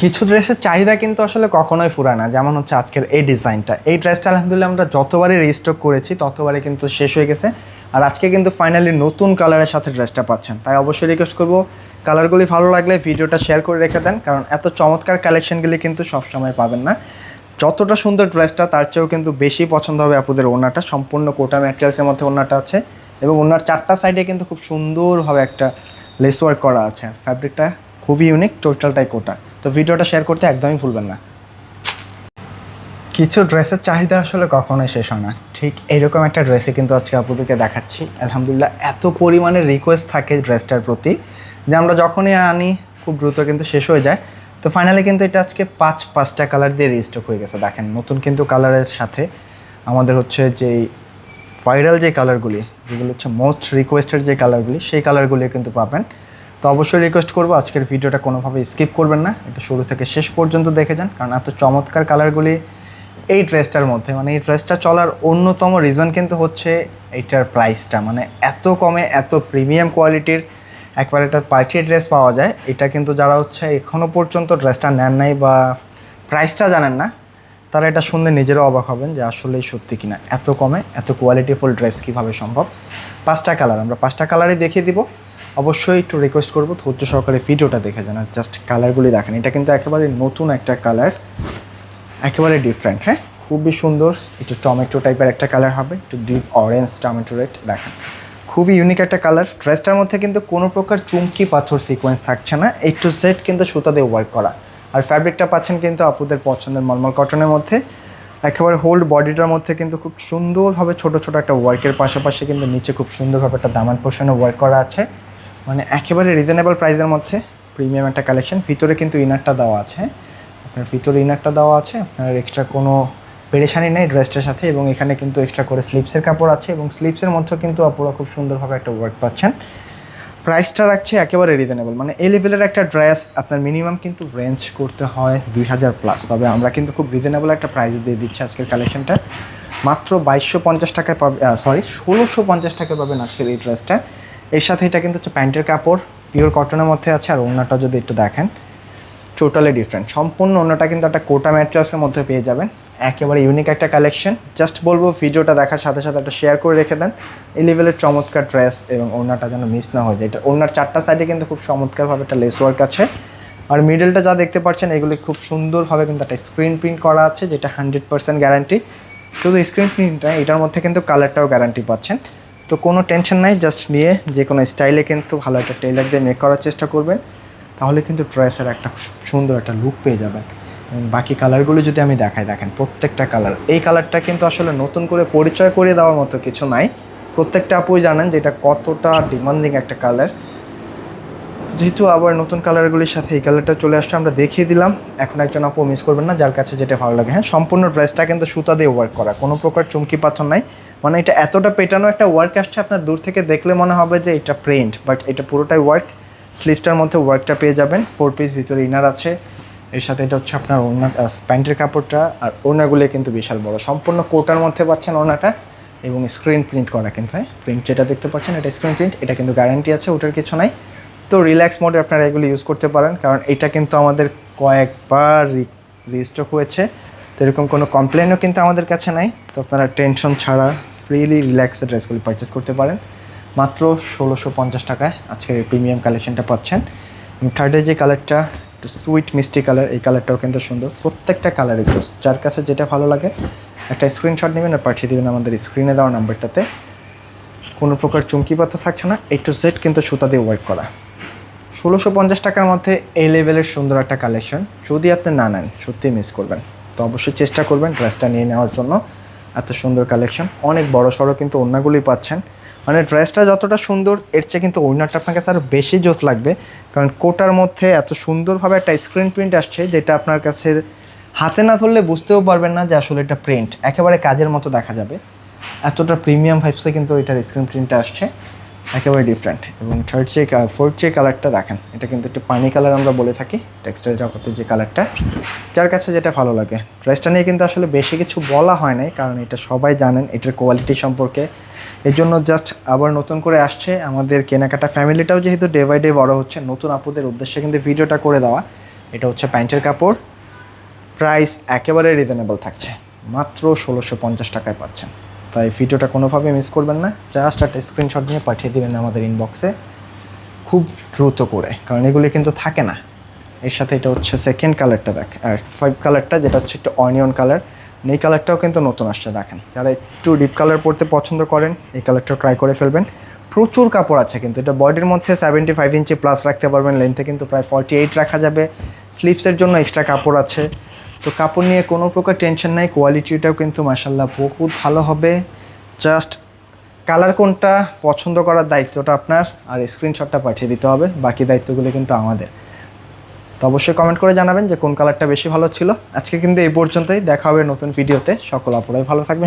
কিছু ড্রেসের চাহিদা কিন্তু আসলে কখনোই ফুরায় না। যেমন হচ্ছে আজকের এই ডিজাইনটা, এই ড্রেসটা আলহামদুলিল্লাহ আমরা যতবারই রিস্টক করেছি ততবারই কিন্তু শেষ হয়ে গেছে। আর আজকে কিন্তু ফাইনালি নতুন কালারের সাথে ড্রেসটা পাচ্ছেন। তাই অবশ্যই রিকোয়েস্ট করবো, কালারগুলি ভালো লাগলে ভিডিওটা শেয়ার করে রেখে দেন, কারণ এত চমৎকার কালেকশনগুলি কিন্তু সবসময় পাবেন না। যতটা সুন্দর ড্রেসটা তার চেয়েও কিন্তু বেশি পছন্দ হবে আপুদের ওড়নাটা। সম্পূর্ণ কোটা ম্যাটেরিয়ালসের মধ্যে ওড়নাটা আছে এবং ওড়নার চারটা সাইডে কিন্তু খুব সুন্দরভাবে একটা লেস ওয়ার্ক করা আছে। ফ্যাব্রিকটা খুবই ইউনিক, টোটালটাই কোটা। তো ভিডিওটা শেয়ার করতে একদমই ভুলবেন না। কিছু ড্রেসের চাহিদা আসলে কখনোই শেষ হয় না, ঠিক এইরকম একটা ড্রেসে কিন্তু আজকে আপুদেরকে দেখাচ্ছি। আলহামদুলিল্লাহ এত পরিমাণে রিকোয়েস্ট থাকে ড্রেসটার প্রতি যে আমরা যখনই আনি খুব দ্রুত কিন্তু শেষ হয়ে যায়। তো ফাইনালি কিন্তু এটা আজকে পাঁচটা কালার দিয়ে রিস্টক হয়ে গেছে। দেখেন নতুন কিন্তু কালারের সাথে আমাদের হচ্ছে যেই ভাইরাল যে কালারগুলি, যেগুলো হচ্ছে মোস্ট রিকোয়েস্টেড যে কালারগুলি, সেই কালারগুলি কিন্তু পাবেন। তো অবশ্যই রিকোয়েস্ট করবো আজকের ভিডিওটা কোনোভাবে স্কিপ করবেন না, এটা শুরু থেকে শেষ পর্যন্ত দেখে যান, কারণ এত চমৎকার কালারগুলি এই ড্রেসটার মধ্যে। মানে এই ড্রেসটা চলার অন্যতম রিজন কিন্তু হচ্ছে এইটার প্রাইসটা, মানে এত কমে এত প্রিমিয়াম কোয়ালিটির একবার একটা পার্টি ড্রেস পাওয়া যায়। এটা কিন্তু যারা হচ্ছে এখনও পর্যন্ত ড্রেসটা নেন নাই বা প্রাইসটা জানেন না, তারা এটা শুনলে নিজেরাও অবাক হবেন যে আসলেই সত্যি কিনা এত কমে এত কোয়ালিটিফুল ড্রেস কীভাবে সম্ভব। পাঁচটা কালার, আমরা পাঁচটা কালারই দেখিয়ে দিব। অবশ্যই একটু রিকোয়েস্ট করবো ধৈর্য সহকারে ভিডিওটা দেখে যান আর জাস্ট কালারগুলি দেখেন। এটা কিন্তু একেবারে নতুন একটা কালার, একেবারে ডিফারেন্ট। হ্যাঁ, খুবই সুন্দর। একটু টমেটো টাইপের একটা কালার হবে, একটু ডিপ অরেঞ্জ টমেটো রেড। দেখেন খুবই ইউনিক একটা কালার। ড্রেসটার মধ্যে কিন্তু কোনো প্রকার চুমকি পাথর সিকোয়েন্স থাকছে না, এই টু সেট কিন্তু সুতা দিয়ে ওয়ার্ক করা। আর ফ্যাব্রিকটা পাচ্ছেন কিন্তু আপুদের পছন্দের মলমল কটনের মধ্যে। একেবারে হোল্ড বডিটার মধ্যে কিন্তু খুব সুন্দরভাবে ছোট ছোট একটা ওয়ার্কের পাশাপাশি কিন্তু নিচে খুব সুন্দরভাবে একটা দামান পোর্শনে ওয়ার্ক করা আছে। মানে একেবারে রিজনেবল প্রাইসের মধ্যে প্রিমিয়াম একটা কালেকশন। ভিতরে কিন্তু ইনারটা দেওয়া আছে, আপনার ভিতরে ইনারটা দেওয়া আছে, আপনার এক্সট্রা কোনো পেরেশানি নেই ড্রেসটার সাথে। এবং এখানে কিন্তু এক্সট্রা করে স্লিপসের কাপড় আছে এবং স্লিপসের মধ্যেও কিন্তু আপুরা খুব সুন্দরভাবে একটা ওয়ার্ক পাচ্ছেন। প্রাইসটা রাখছে একেবারে রিজনেবল, মানে এই লেভেলের একটা ড্রেস আপনার মিনিমাম কিন্তু রেঞ্জ করতে হয় 2000+। তবে আমরা কিন্তু খুব রিজনেবল একটা প্রাইস দিয়ে দিচ্ছি আজকের কালেকশনটা। মাত্র 2250 টাকায় পাবে, 1650 টাকায় পাবেন আজকের এই ড্রেসটা। এর সাথে এটা কিন্তু হচ্ছে প্যান্টের কাপড়, পিওর কটনের মধ্যে আছে। আর ওড়নাটা যদি একটু দেখেন, টোটালি ডিফারেন্ট। সম্পূর্ণ ওড়নাটা কিন্তু একটা কোটা ম্যাটেরিয়ালসের মধ্যে পেয়ে যাবেন। একেবারে ইউনিক একটা কালেকশন। জাস্ট বলবো ভিডিওটা দেখার সাথে সাথে একটা শেয়ার করে রেখে দেন। এই লেভেলের চমৎকার ড্রেস এবং ওড়নাটা যেন মিস না হয়ে যায়। এটা ওড়নার চারটা সাইডে কিন্তু খুব চমৎকারভাবে একটা লেস ওয়ার্ক আছে। আর মিডলটা যা দেখতে পাচ্ছেন এগুলি খুব সুন্দরভাবে কিন্তু একটা স্ক্রিন প্রিন্ট করা আছে, যেটা 100% গ্যারান্টি। শুধু স্ক্রিন প্রিন্টটা, এটার মধ্যে কিন্তু কালারটাও গ্যারান্টি পাচ্ছেন। তো কোনো টেনশন নাই, জাস্ট নিয়ে যে কোনো স্টাইলে কিন্তু ভালো একটা টেইলার দিয়ে মেক করার চেষ্টা করবেন, তাহলে কিন্তু ড্রেসের একটা সুন্দর একটা লুক পেয়ে যাবেন। বাকি কালারগুলো যদি আমি দেখাই, দেখেন প্রত্যেকটা কালার। এই কালারটা কিন্তু আসলে নতুন করে পরিচয় করে দেওয়ার মতো কিছু নাই। প্রত্যেকটা আপুই জানেন যে এটা কতটা ডিমান্ডিং একটা কালার। যেহেতু আবার নতুন কালারগুলির সাথে এই কালারটা চলে আসছে, আমরা দেখিয়ে দিলাম। এখন একজন আপু মিস করবেন না, যার কাছে যেটা ভালো লাগে। হ্যাঁ, সম্পূর্ণ ড্রেসটা কিন্তু সুতা দিয়ে ওয়ার্ক করা, কোনো প্রকার চুমকি পাথর নাই। মানে এটা এতটা পেটানো একটা ওয়ার্ক আসছে, আপনার দূর থেকে দেখলে মনে হবে যে এটা প্রিন্ট, বাট এটা পুরোটাই ওয়ার্ক। স্লিভসটার মধ্যে ওয়ার্কটা পেয়ে যাবেন, 4 পিস ভিতরে ইনার আছে। এর সাথে এটা হচ্ছে আপনার ওড়না, প্যান্টের কাপড়টা। আর ওড়নাগুলো কিন্তু বিশাল বড়, সম্পূর্ণ কোটার মধ্যে পাচ্ছেন ওড়নাটা। এবং স্ক্রিন প্রিন্ট করা কিন্তু, হ্যাঁ প্রিন্ট যেটা দেখতে পাচ্ছেন এটা স্ক্রিন প্রিন্ট। এটা কিন্তু গ্যারান্টি আছে, ওটার কিছু নাই। তো রিল্যাক্স মোডে আপনারা এগুলো ইউজ করতে পারেন, কারণ এটা কিন্তু আমাদের কয়েকবার রিস্টক হয়েছে। তো এরকম কোনো কমপ্লেনও কিন্তু আমাদের কাছে নাই। তো আপনারা টেনশন ছাড়া ফ্রিলি রিল্যাক্সে ড্রেসগুলি পারচেস করতে পারেন মাত্র 1650 টাকায়। আজকের এই প্রিমিয়াম কালেকশনটা পাচ্ছেন। থার্ডে যে কালারটা একটু সুইট মিষ্টি কালার, এই কালারটাও কিন্তু সুন্দর। প্রত্যেকটা কালারই জোস, যার কাছে যেটা ভালো লাগে একটা স্ক্রিনশট নেবেন আর পাঠিয়ে দেবেন আমাদের স্ক্রিনে দেওয়া নাম্বারটাতে। কোনো প্রকার চুমকি পাতা থাকছে না, A to Z কিন্তু সুতা দিয়ে ওয়ার্ক করা। 1650 টাকার মধ্যে এই লেভেলের সুন্দর একটা কালেকশন যদি আপনি না নেন সত্যিই মিস করবেন। তো অবশ্যই চেষ্টা করবেন ড্রেসটা নিয়ে নেওয়ার জন্য। এত সুন্দর কালেকশন, অনেক বড় সড়ো কিন্তু ওড়নাগুলি পাচ্ছেন। মানে ড্রেসটা যতটা সুন্দর এর চেয়ে কিন্তু ওড়নাটা আপনার কাছে আরও বেশি জোস লাগবে, কারণ কোটার মধ্যে এত সুন্দরভাবে একটা স্ক্রিন প্রিন্ট আসছে, যেটা আপনার কাছে হাতে না ধরলে বুঝতেও পারবেন না যে আসলে এটা প্রিন্ট। একেবারে কাজের মতো দেখা যাবে, এতটা প্রিমিয়াম ভাইবসে কিন্তু এটার স্ক্রিন প্রিন্টটা আসছে, একেবারে ডিফারেন্ট। এবং ফোর্থ যে কালারটা দেখেন, এটা কিন্তু একটু পানি কালার আমরা বলে থাকি টেক্সটাইল জগতের যে কালারটা। যার কাছে যেটা ভালো লাগে। ড্রেসটা নিয়ে কিন্তু আসলে বেশি কিছু বলা হয় নাই, কারণ এটা সবাই জানেন এটার কোয়ালিটি সম্পর্কে। এর জন্য জাস্ট আবার নতুন করে আসছে আমাদের কেনাকাটা ফ্যামিলিটাও, যেহেতু ডে বাই ডে বড় হচ্ছে, নতুন আপুদের উদ্দেশ্যে কিন্তু ভিডিওটা করে দেওয়া। এটা হচ্ছে প্যান্টের কাপড়, প্রাইস একেবারে রিজনেবল থাকছে, মাত্র 1650 টাকায় পাচ্ছেন। তাই ভিডিওটা কোনোভাবে মিস করবেন না, জাস্ট একটা স্ক্রিনশট নিয়ে পাঠিয়ে দেবেন আমাদের ইনবক্সে খুব দ্রুত করে, কারণ এগুলি কিন্তু থাকে না। এর সাথে এটা হচ্ছে সেকেন্ড কালারটা দেখ, আর 5 কালারটা যেটা হচ্ছে একটু অনিয়ন কালার, এই কালারটাও কিন্তু নতুন আসছে। দেখেন, যারা একটু ডিপ কালার পরতে পছন্দ করেন এই কালারটাও ট্রাই করে ফেলবেন। প্রচুর কাপড় আছে কিন্তু এটা, বডির মধ্যে 75 ইঞ্চি প্লাস রাখতে পারবেন, লেন্থে কিন্তু প্রায় 48 রাখা যাবে, স্লিভসের জন্য এক্সট্রা কাপড় আছে। তো কাপড় নিয়ে কোনো প্রকার টেনশন নাই, কোয়ালিটিটাও কিন্তু মাশাআল্লাহ বহুত ভালো হবে। জাস্ট কালার কোনটা পছন্দ করার দায়িত্বটা আপনার, আর স্ক্রিনশটটা পাঠিয়ে দিতে হবে, বাকি দায়িত্বগুলো কিন্তু আমাদের। তো অবশ্যই কমেন্ট করে জানাবেন যে কোন কালারটা বেশি ভালো ছিল। আজকে কিন্তু এই পর্যন্তই, দেখা হবে নতুন ভিডিওতে। সকল আপুরাই ভালো থাকবেন।